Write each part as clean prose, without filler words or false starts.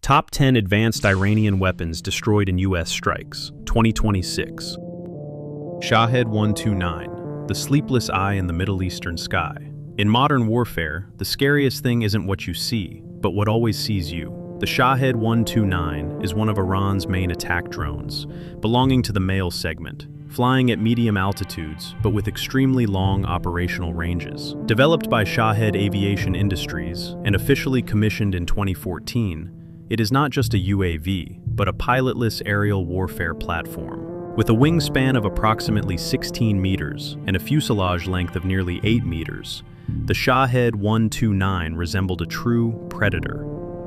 Top 10 Advanced Iranian Weapons Destroyed in U.S. Strikes, 2026. Shahed 129, the sleepless eye in the Middle Eastern sky. In modern warfare, the scariest thing isn't what you see, but what always sees you. The Shahed 129 is one of Iran's main attack drones, belonging to the male segment, flying at medium altitudes but with extremely long operational ranges. Developed by Shahed Aviation Industries and officially commissioned in 2014, it is not just a UAV, but a pilotless aerial warfare platform. With a wingspan of approximately 16 meters and a fuselage length of nearly 8 meters, the Shahed 129 resembled a true predator.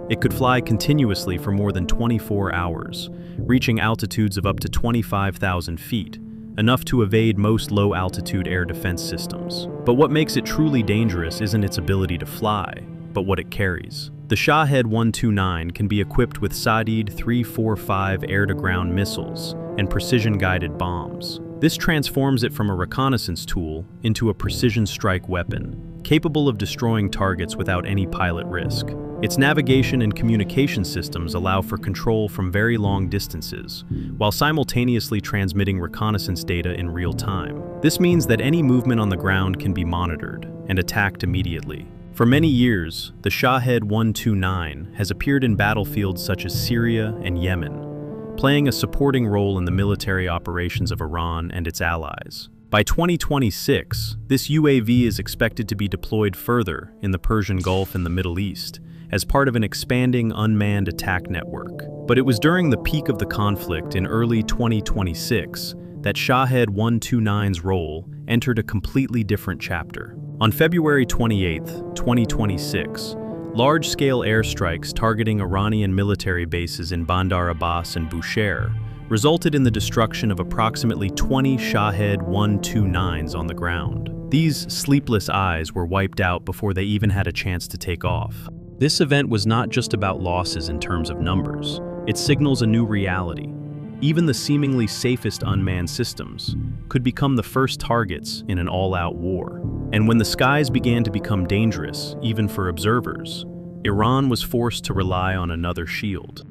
It could fly continuously for more than 24 hours, reaching altitudes of up to 25,000 feet, enough to evade most low-altitude air defense systems. But what makes it truly dangerous isn't its ability to fly, but what it carries. The Shahed 129 can be equipped with Sadid 345 air-to-ground missiles and precision-guided bombs. This transforms it from a reconnaissance tool into a precision strike weapon, capable of destroying targets without any pilot risk. Its navigation and communication systems allow for control from very long distances, while simultaneously transmitting reconnaissance data in real time. This means that any movement on the ground can be monitored and attacked immediately. For many years, the Shahed 129 has appeared in battlefields such as Syria and Yemen, playing a supporting role in the military operations of Iran and its allies. By 2026, this UAV is expected to be deployed further in the Persian Gulf and the Middle East as part of an expanding unmanned attack network. But it was during the peak of the conflict in early 2026 that Shahed 129's role entered a completely different chapter. On February 28, 2026, large-scale airstrikes targeting Iranian military bases in Bandar Abbas and Bushehr resulted in the destruction of approximately 20 Shahed 129s on the ground. These sleepless eyes were wiped out before they even had a chance to take off. This event was not just about losses in terms of numbers. It signals a new reality. Even the seemingly safest unmanned systems could become the first targets in an all-out war. And when the skies began to become dangerous, even for observers, Iran was forced to rely on another shield.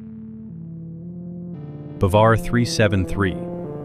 Bavar 373,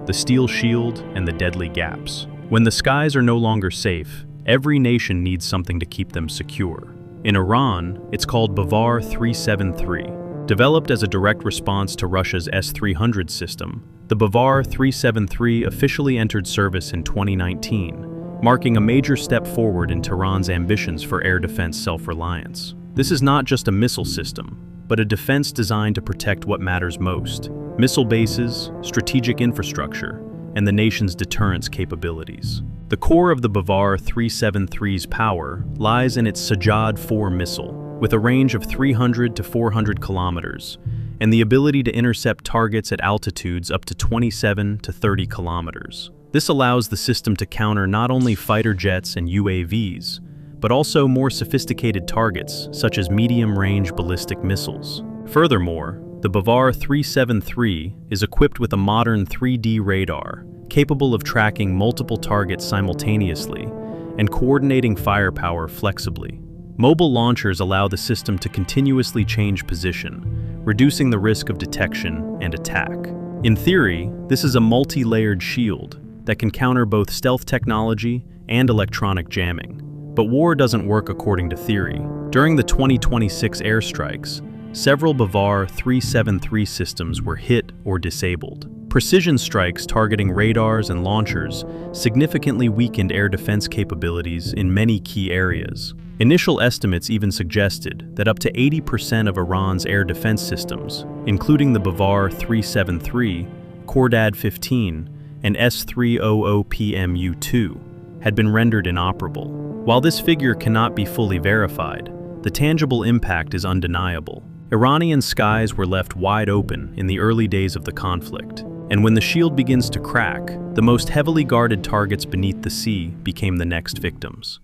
the steel shield and the deadly gaps. When the skies are no longer safe, every nation needs something to keep them secure. In Iran, it's called Bavar 373. Developed as a direct response to Russia's S-300 system, the Bavar 373 officially entered service in 2019, marking a major step forward in Tehran's ambitions for air defense self-reliance. This is not just a missile system, but a defense designed to protect what matters most: missile bases, strategic infrastructure, and the nation's deterrence capabilities. The core of the Bavar 373's power lies in its Sajjad 4 missile, with a range of 300 to 400 kilometers, and the ability to intercept targets at altitudes up to 27 to 30 kilometers. This allows the system to counter not only fighter jets and UAVs, but also more sophisticated targets such as medium-range ballistic missiles. Furthermore, the Bavar 373 is equipped with a modern 3D radar, capable of tracking multiple targets simultaneously and coordinating firepower flexibly. Mobile launchers allow the system to continuously change position, reducing the risk of detection and attack. In theory, this is a multi-layered shield that can counter both stealth technology and electronic jamming. But war doesn't work according to theory. During the 2026 airstrikes, several Bavar 373 systems were hit or disabled. Precision strikes targeting radars and launchers significantly weakened air defense capabilities in many key areas. Initial estimates even suggested that up to 80% of Iran's air defense systems, including the Bavar 373, Khordad 15, and S-300PMU-2, had been rendered inoperable. While this figure cannot be fully verified, the tangible impact is undeniable. Iranian skies were left wide open in the early days of the conflict, and when the shield begins to crack, the most heavily guarded targets beneath the sea became the next victims.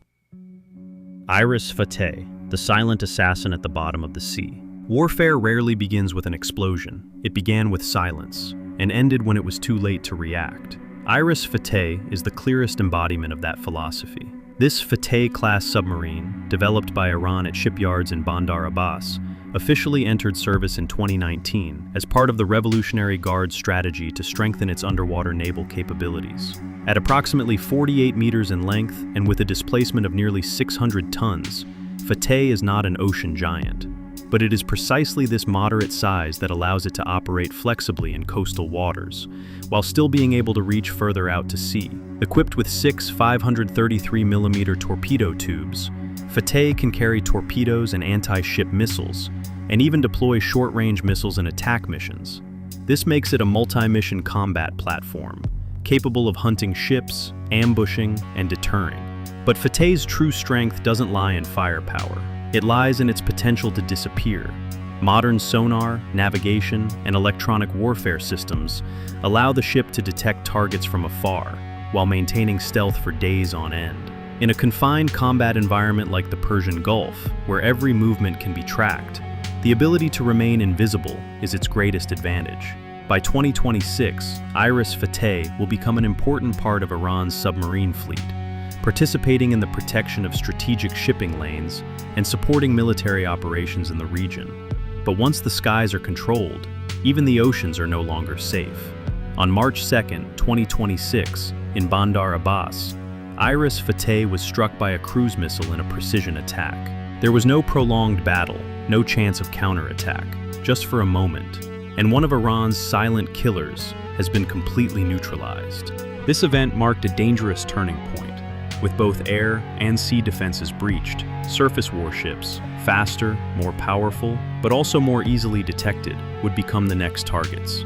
Fateh, the silent assassin at the bottom of the sea. Warfare rarely begins with an explosion. It began with silence, and ended when it was too late to react. Fateh is the clearest embodiment of that philosophy. This Fateh-class submarine, developed by Iran at shipyards in Bandar Abbas, officially entered service in 2019 as part of the Revolutionary Guard's strategy to strengthen its underwater naval capabilities. At approximately 48 meters in length and with a displacement of nearly 600 tons, Fateh is not an ocean giant, but it is precisely this moderate size that allows it to operate flexibly in coastal waters, while still being able to reach further out to sea. Equipped with 6 533mm torpedo tubes, Fateh can carry torpedoes and anti-ship missiles, and even deploy short-range missiles in attack missions. This makes it a multi-mission combat platform, capable of hunting ships, ambushing, and deterring. But Fateh's true strength doesn't lie in firepower. It lies in its potential to disappear. Modern sonar, navigation, and electronic warfare systems allow the ship to detect targets from afar, while maintaining stealth for days on end. In a confined combat environment like the Persian Gulf, where every movement can be tracked, the ability to remain invisible is its greatest advantage. By 2026, Iris Fateh will become an important part of Iran's submarine fleet, participating in the protection of strategic shipping lanes and supporting military operations in the region. But once the skies are controlled, even the oceans are no longer safe. On March 2, 2026, in Bandar Abbas, Iris Fateh was struck by a cruise missile in a precision attack. There was no prolonged battle, no chance of counterattack, just for a moment, and one of Iran's silent killers has been completely neutralized. This event marked a dangerous turning point. With both air and sea defenses breached, surface warships, faster, more powerful, but also more easily detected, would become the next targets.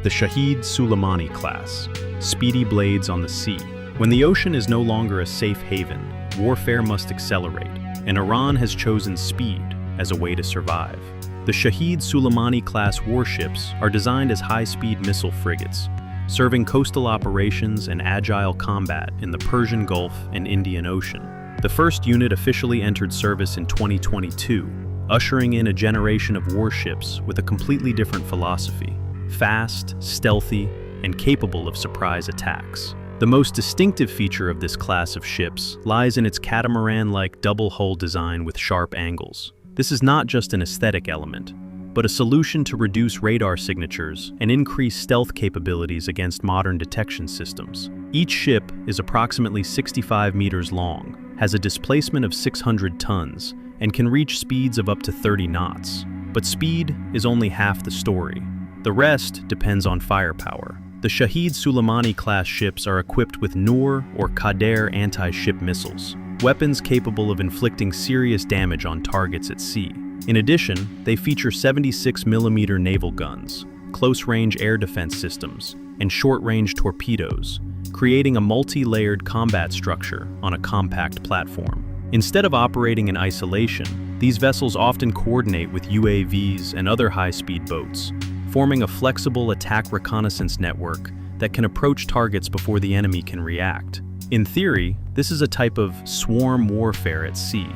The Shahid Suleimani class, speedy blades on the sea. When the ocean is no longer a safe haven, warfare must accelerate, and Iran has chosen speed as a way to survive. The Shahid Suleimani class warships are designed as high-speed missile frigates, serving coastal operations and agile combat in the Persian Gulf and Indian Ocean. The first unit officially entered service in 2022, ushering in a generation of warships with a completely different philosophy: fast, stealthy, and capable of surprise attacks. The most distinctive feature of this class of ships lies in its catamaran-like double-hull design with sharp angles. This is not just an aesthetic element, but a solution to reduce radar signatures and increase stealth capabilities against modern detection systems. Each ship is approximately 65 meters long, has a displacement of 600 tons, and can reach speeds of up to 30 knots. But speed is only half the story. The rest depends on firepower. The Shahid Suleimani-class ships are equipped with Noor or Qadir anti-ship missiles, weapons capable of inflicting serious damage on targets at sea. In addition, they feature 76mm naval guns, close-range air defense systems, and short-range torpedoes, creating a multi-layered combat structure on a compact platform. Instead of operating in isolation, these vessels often coordinate with UAVs and other high-speed boats, forming a flexible attack reconnaissance network that can approach targets before the enemy can react. In theory, this is a type of swarm warfare at sea,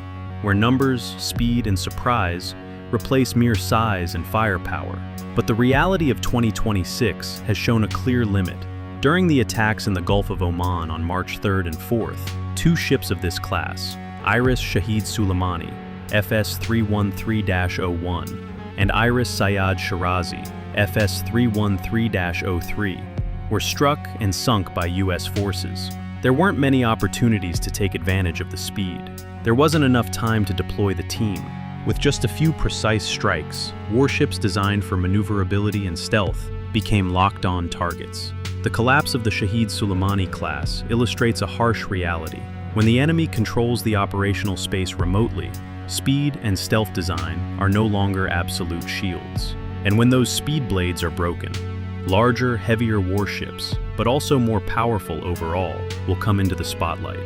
where numbers, speed, and surprise replace mere size and firepower. But the reality of 2026 has shown a clear limit. During the attacks in the Gulf of Oman on March 3rd and 4th, 2 ships of this class, Iris Shahid Suleimani, FS 313-01, and Iris Sayad Shirazi, FS 313-03, were struck and sunk by U.S. forces. There weren't many opportunities to take advantage of the speed. There wasn't enough time to deploy the team. With just a few precise strikes, warships designed for maneuverability and stealth became locked-on targets. The collapse of the Shahid Suleimani class illustrates a harsh reality. When the enemy controls the operational space remotely, speed and stealth design are no longer absolute shields. And when those speed blades are broken, larger, heavier warships, but also more powerful overall, will come into the spotlight.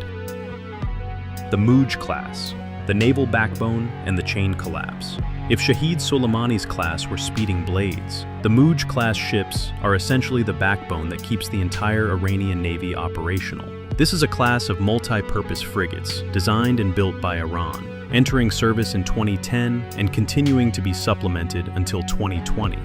The Mouj class, the naval backbone and the chain collapse. If Shahid Suleimani's class were speeding blades, the Mouj class ships are essentially the backbone that keeps the entire Iranian Navy operational. This is a class of multi-purpose frigates designed and built by Iran, entering service in 2010 and continuing to be supplemented until 2020,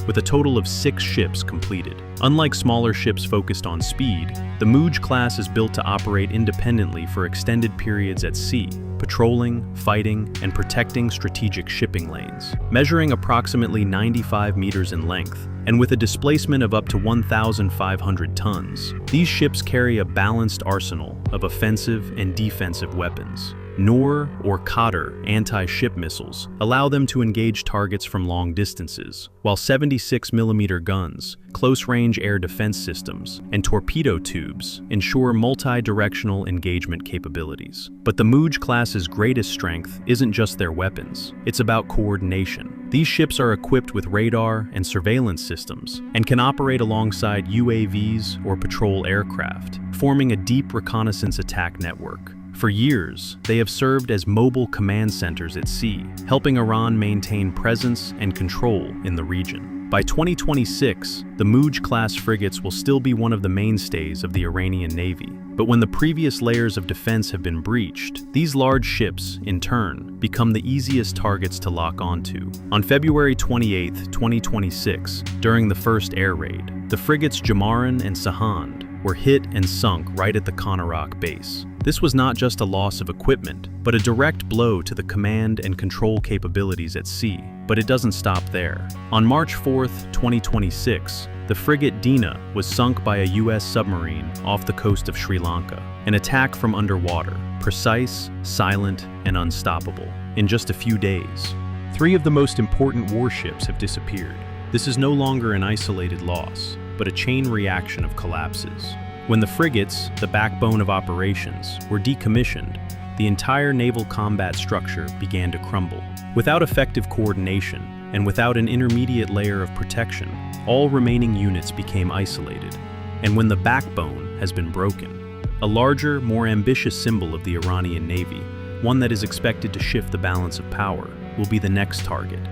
with a total of 6 ships completed. Unlike smaller ships focused on speed, the Mouj class is built to operate independently for extended periods at sea, patrolling, fighting, and protecting strategic shipping lanes. Measuring approximately 95 meters in length, and with a displacement of up to 1,500 tons, these ships carry a balanced arsenal of offensive and defensive weapons. Noor or Qatar anti-ship missiles allow them to engage targets from long distances, while 76mm guns, close-range air defense systems, and torpedo tubes ensure multi-directional engagement capabilities. But the Mouj class's greatest strength isn't just their weapons, it's about coordination. These ships are equipped with radar and surveillance systems and can operate alongside UAVs or patrol aircraft, forming a deep reconnaissance attack network. For years, they have served as mobile command centers at sea, helping Iran maintain presence and control in the region. By 2026, the Mouj-class frigates will still be one of the mainstays of the Iranian Navy. But when the previous layers of defense have been breached, these large ships, in turn, become the easiest targets to lock onto. On February 28, 2026, during the first air raid, the frigates Jamaran and Sahand were hit and sunk right at the Konarak base. This was not just a loss of equipment, but a direct blow to the command and control capabilities at sea. But it doesn't stop there. On March 4, 2026, the frigate Dina was sunk by a U.S. submarine off the coast of Sri Lanka. An attack from underwater, precise, silent, and unstoppable. In just a few days, 3 of the most important warships have disappeared. This is no longer an isolated loss, but a chain reaction of collapses. When the frigates, the backbone of operations, were decommissioned, the entire naval combat structure began to crumble. Without effective coordination, and without an intermediate layer of protection, all remaining units became isolated. And when the backbone has been broken, a larger, more ambitious symbol of the Iranian Navy, one that is expected to shift the balance of power, will be the next target.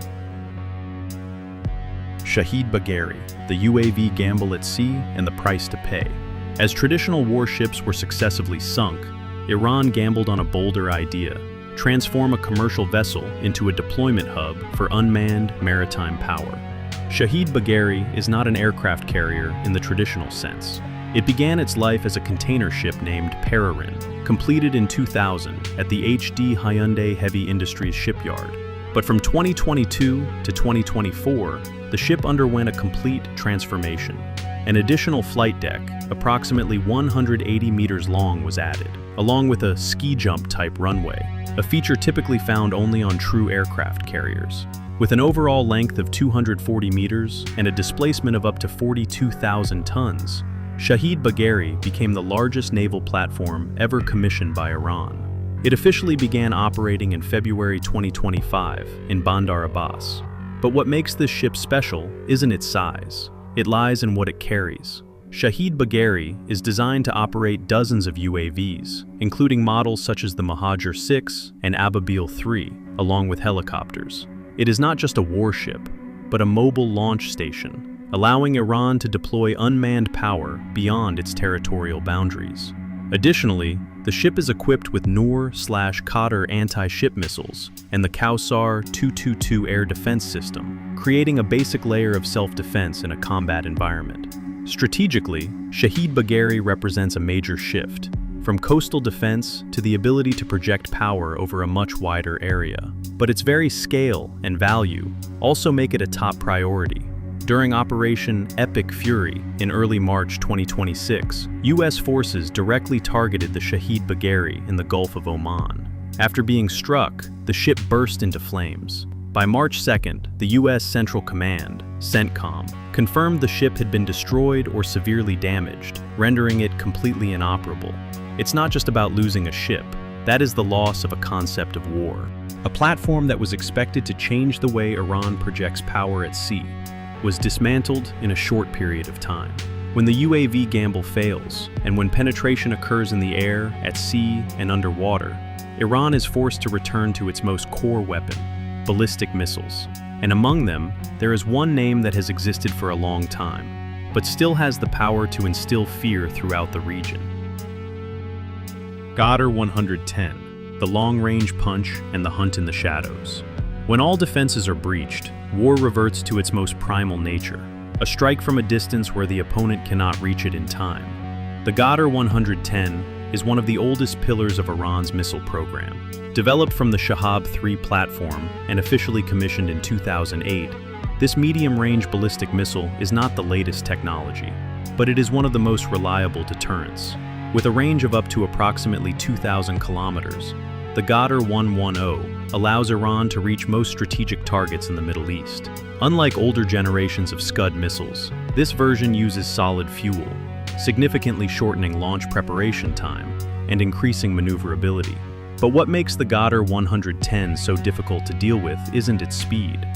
Shahid Bagheri, the UAV gamble at sea and the price to pay. As traditional warships were successively sunk, Iran gambled on a bolder idea: transform a commercial vessel into a deployment hub for unmanned maritime power. Shahid Bagheri is not an aircraft carrier in the traditional sense. It began its life as a container ship named Peregrine, completed in 2000 at the HD Hyundai Heavy Industries shipyard. But from 2022 to 2024, the ship underwent a complete transformation. An additional flight deck, approximately 180 meters long, was added, along with a ski jump type runway, a feature typically found only on true aircraft carriers. With an overall length of 240 meters and a displacement of up to 42,000 tons, Shahid Bagheri became the largest naval platform ever commissioned by Iran. It officially began operating in February 2025 in Bandar Abbas. But what makes this ship special isn't its size. It lies in what it carries. Shahid Bagheri is designed to operate dozens of UAVs, including models such as the Mahajir 6 and Ababil 3, along with helicopters. It is not just a warship, but a mobile launch station, allowing Iran to deploy unmanned power beyond its territorial boundaries. Additionally, the ship is equipped with Noor/Qatar anti-ship missiles and the Kausar 222 air defense system, creating a basic layer of self-defense in a combat environment. Strategically, Shahid Bagheri represents a major shift, from coastal defense to the ability to project power over a much wider area. But its very scale and value also make it a top priority. During Operation Epic Fury in early March 2026, U.S. forces directly targeted the Shahid Bagheri in the Gulf of Oman. After being struck, the ship burst into flames. By March 2nd, the U.S. Central Command, CENTCOM, confirmed the ship had been destroyed or severely damaged, rendering it completely inoperable. It's not just about losing a ship. That is the loss of a concept of war. A platform that was expected to change the way Iran projects power at sea was dismantled in a short period of time. When the UAV gamble fails, and when penetration occurs in the air, at sea, and underwater, Iran is forced to return to its most core weapon, ballistic missiles. And among them, there is one name that has existed for a long time, but still has the power to instill fear throughout the region. Ghadir 110, the long-range punch and the hunt in the shadows. When all defenses are breached, war reverts to its most primal nature, a strike from a distance where the opponent cannot reach it in time. The Ghadir 110 is one of the oldest pillars of Iran's missile program. Developed from the Shahab 3 platform and officially commissioned in 2008, this medium-range ballistic missile is not the latest technology, but it is one of the most reliable deterrents. With a range of up to approximately 2,000 kilometers, the Ghadr 110 allows Iran to reach most strategic targets in the Middle East. Unlike older generations of Scud missiles, this version uses solid fuel, significantly shortening launch preparation time and increasing maneuverability. But what makes the Ghadr 110 so difficult to deal with isn't its speed.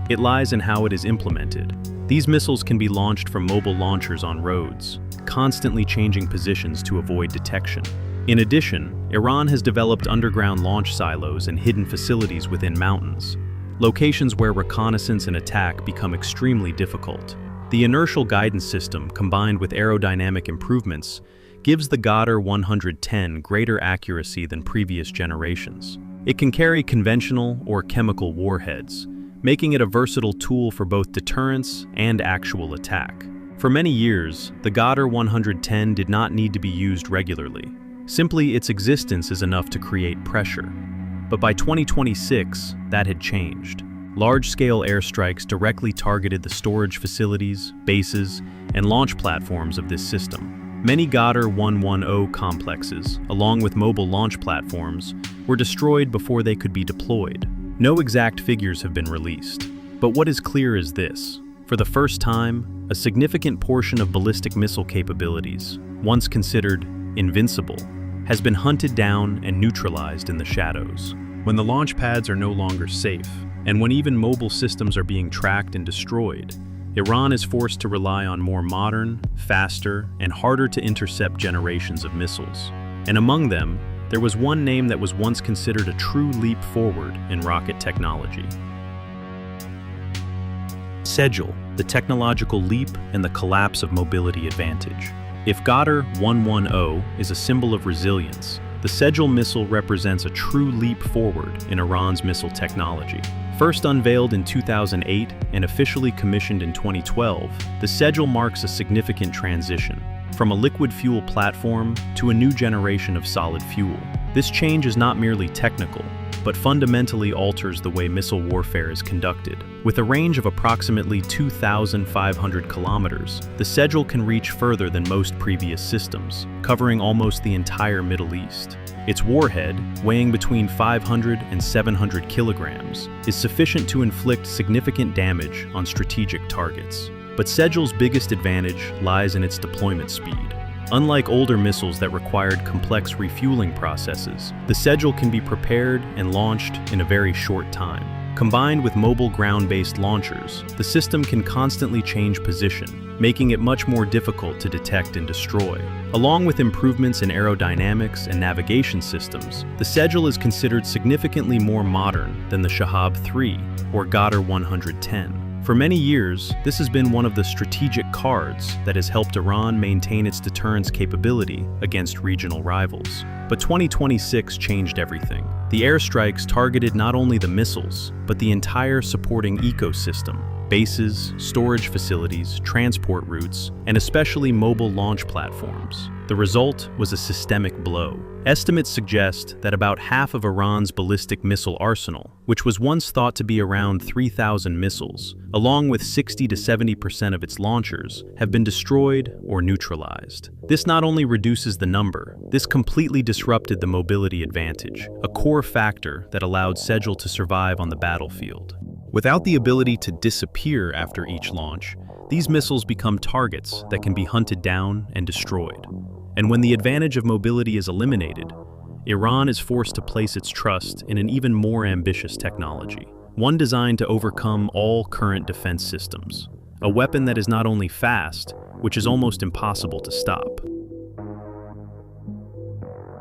It lies in how it is implemented. These missiles can be launched from mobile launchers on roads, constantly changing positions to avoid detection. In addition, Iran has developed underground launch silos and hidden facilities within mountains, locations where reconnaissance and attack become extremely difficult. The inertial guidance system, combined with aerodynamic improvements, gives the Ghadr 110 greater accuracy than previous generations. It can carry conventional or chemical warheads, making it a versatile tool for both deterrence and actual attack. For many years, the Ghadr 110 did not need to be used regularly. Simply, its existence is enough to create pressure. But by 2026, that had changed. Large-scale airstrikes directly targeted the storage facilities, bases, and launch platforms of this system. Many Ghadr 110 complexes, along with mobile launch platforms, were destroyed before they could be deployed. No exact figures have been released, but what is clear is this. For the first time, a significant portion of ballistic missile capabilities, once considered invincible, has been hunted down and neutralized in the shadows. When the launch pads are no longer safe, and when even mobile systems are being tracked and destroyed, Iran is forced to rely on more modern, faster, and harder to intercept generations of missiles. And among them, there was one name that was once considered a true leap forward in rocket technology. Sejal, the technological leap and the collapse of mobility advantage. If Ghadr 110 is a symbol of resilience, the Sejal missile represents a true leap forward in Iran's missile technology. First unveiled in 2008 and officially commissioned in 2012, the Sejal marks a significant transition, from a liquid fuel platform to a new generation of solid fuel. This change is not merely technical, but fundamentally alters the way missile warfare is conducted. With a range of approximately 2,500 kilometers, the Sejal can reach further than most previous systems, covering almost the entire Middle East. Its warhead, weighing between 500 and 700 kilograms, is sufficient to inflict significant damage on strategic targets. But Sejal's biggest advantage lies in its deployment speed. Unlike older missiles that required complex refueling processes, the Sejal can be prepared and launched in a very short time. Combined with mobile ground-based launchers, the system can constantly change position, making it much more difficult to detect and destroy. Along with improvements in aerodynamics and navigation systems, the Sejal is considered significantly more modern than the Shahab 3 or Ghadr 110. For many years, this has been one of the strategic cards that has helped Iran maintain its deterrence capability against regional rivals. But 2026 changed everything. The airstrikes targeted not only the missiles, but the entire supporting ecosystem: bases, storage facilities, transport routes, and especially mobile launch platforms. The result was a systemic blow. Estimates suggest that about half of Iran's ballistic missile arsenal, which was once thought to be around 3,000 missiles, along with 60 to 70% of its launchers, have been destroyed or neutralized. This not only reduces the number, this completely disrupted the mobility advantage, a core factor that allowed Sejal to survive on the battlefield. Without the ability to disappear after each launch, these missiles become targets that can be hunted down and destroyed. And when the advantage of mobility is eliminated, Iran is forced to place its trust in an even more ambitious technology, one designed to overcome all current defense systems, a weapon that is not only fast, which is almost impossible to stop.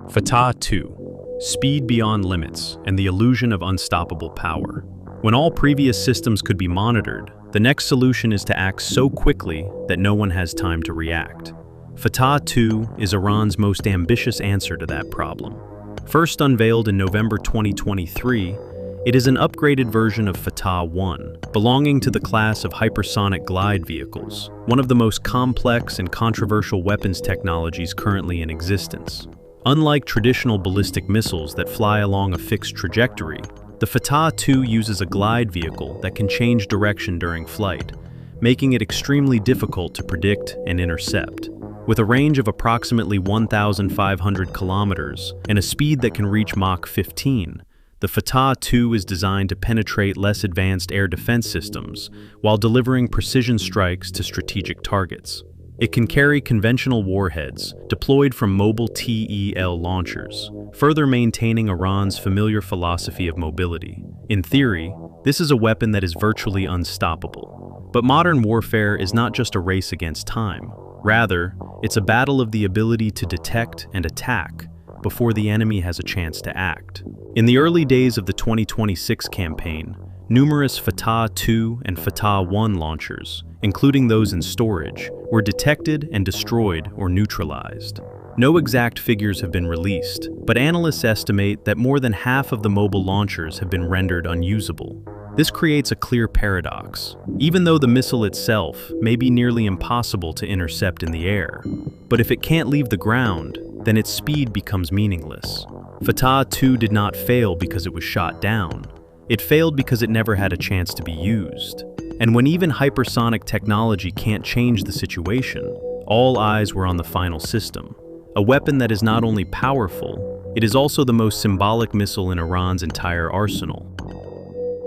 Fateh 2, speed beyond limits and the illusion of unstoppable power. When all previous systems could be monitored, the next solution is to act so quickly that no one has time to react. Fateh 2 is Iran's most ambitious answer to that problem. First unveiled in November 2023, it is an upgraded version of Fateh 1, belonging to the class of hypersonic glide vehicles, one of the most complex and controversial weapons technologies currently in existence. Unlike traditional ballistic missiles that fly along a fixed trajectory, the Fateh 2 uses a glide vehicle that can change direction during flight, making it extremely difficult to predict and intercept. With a range of approximately 1,500 kilometers and a speed that can reach Mach 15, the Fateh 2 is designed to penetrate less advanced air defense systems while delivering precision strikes to strategic targets. It can carry conventional warheads deployed from mobile TEL launchers, further maintaining Iran's familiar philosophy of mobility. In theory, this is a weapon that is virtually unstoppable. But modern warfare is not just a race against time. Rather, it's a battle of the ability to detect and attack before the enemy has a chance to act. In the early days of the 2026 campaign, numerous Fateh 2 and Fateh 1 launchers, including those in storage, were detected and destroyed or neutralized. No exact figures have been released, but analysts estimate that more than half of the mobile launchers have been rendered unusable. This creates a clear paradox. Even though the missile itself may be nearly impossible to intercept in the air, but if it can't leave the ground, then its speed becomes meaningless. Fateh 2 did not fail because it was shot down. It failed because it never had a chance to be used. And when even hypersonic technology can't change the situation, all eyes were on the final system. A weapon that is not only powerful, it is also the most symbolic missile in Iran's entire arsenal.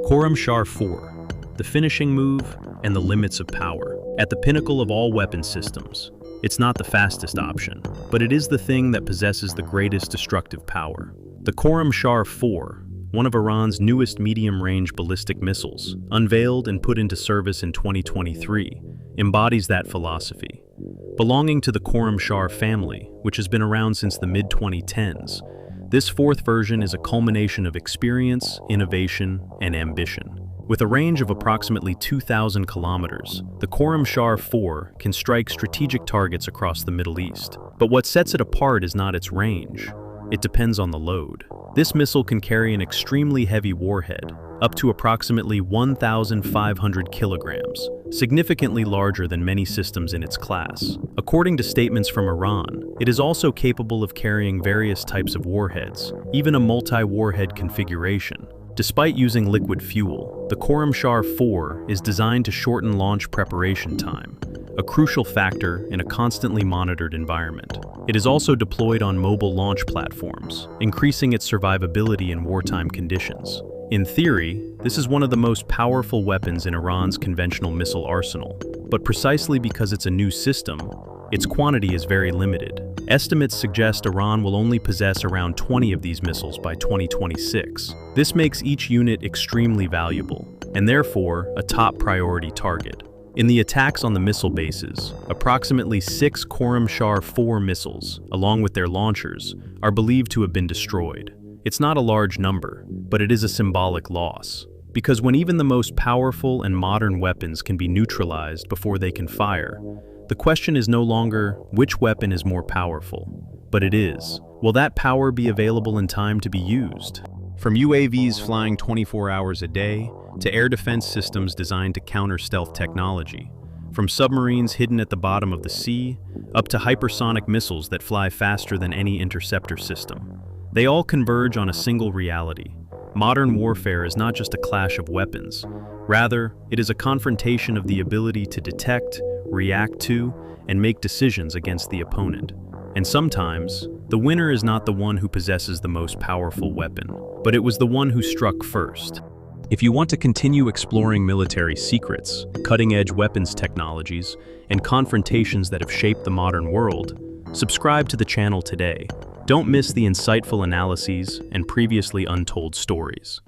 Khorramshahr 4, the finishing move and the limits of power. At the pinnacle of all weapon systems, it's not the fastest option, but it is the thing that possesses the greatest destructive power. The Khorramshahr 4, one of Iran's newest medium-range ballistic missiles, unveiled and put into service in 2023, embodies that philosophy. Belonging to the Khorramshahr family, which has been around since the mid-2010s, this fourth version is a culmination of experience, innovation, and ambition. With a range of approximately 2,000 kilometers, the Khorramshahr 4 can strike strategic targets across the Middle East. But what sets it apart is not its range. It depends on the load. This missile can carry an extremely heavy warhead, up to approximately 1,500 kilograms, significantly larger than many systems in its class. According to statements from Iran, it is also capable of carrying various types of warheads, even a multi-warhead configuration. Despite using liquid fuel, the Khorramshahr 4 is designed to shorten launch preparation time, a crucial factor in a constantly monitored environment. It is also deployed on mobile launch platforms, increasing its survivability in wartime conditions. In theory, this is one of the most powerful weapons in Iran's conventional missile arsenal, but precisely because it's a new system, its quantity is very limited. Estimates suggest Iran will only possess around 20 of these missiles by 2026. This makes each unit extremely valuable, and therefore a top priority target. In the attacks on the missile bases, approximately 6 Khorramshahr 4 missiles, along with their launchers, are believed to have been destroyed. It's not a large number, but it is a symbolic loss. Because when even the most powerful and modern weapons can be neutralized before they can fire, the question is no longer which weapon is more powerful, but it is, will that power be available in time to be used? From UAVs flying 24 hours a day, to air defense systems designed to counter stealth technology, from submarines hidden at the bottom of the sea, up to hypersonic missiles that fly faster than any interceptor system. They all converge on a single reality. Modern warfare is not just a clash of weapons. Rather, it is a confrontation of the ability to detect, react to, and make decisions against the opponent. And sometimes, the winner is not the one who possesses the most powerful weapon, but it was the one who struck first. If you want to continue exploring military secrets, cutting-edge weapons technologies, and confrontations that have shaped the modern world, subscribe to the channel today. Don't miss the insightful analyses and previously untold stories.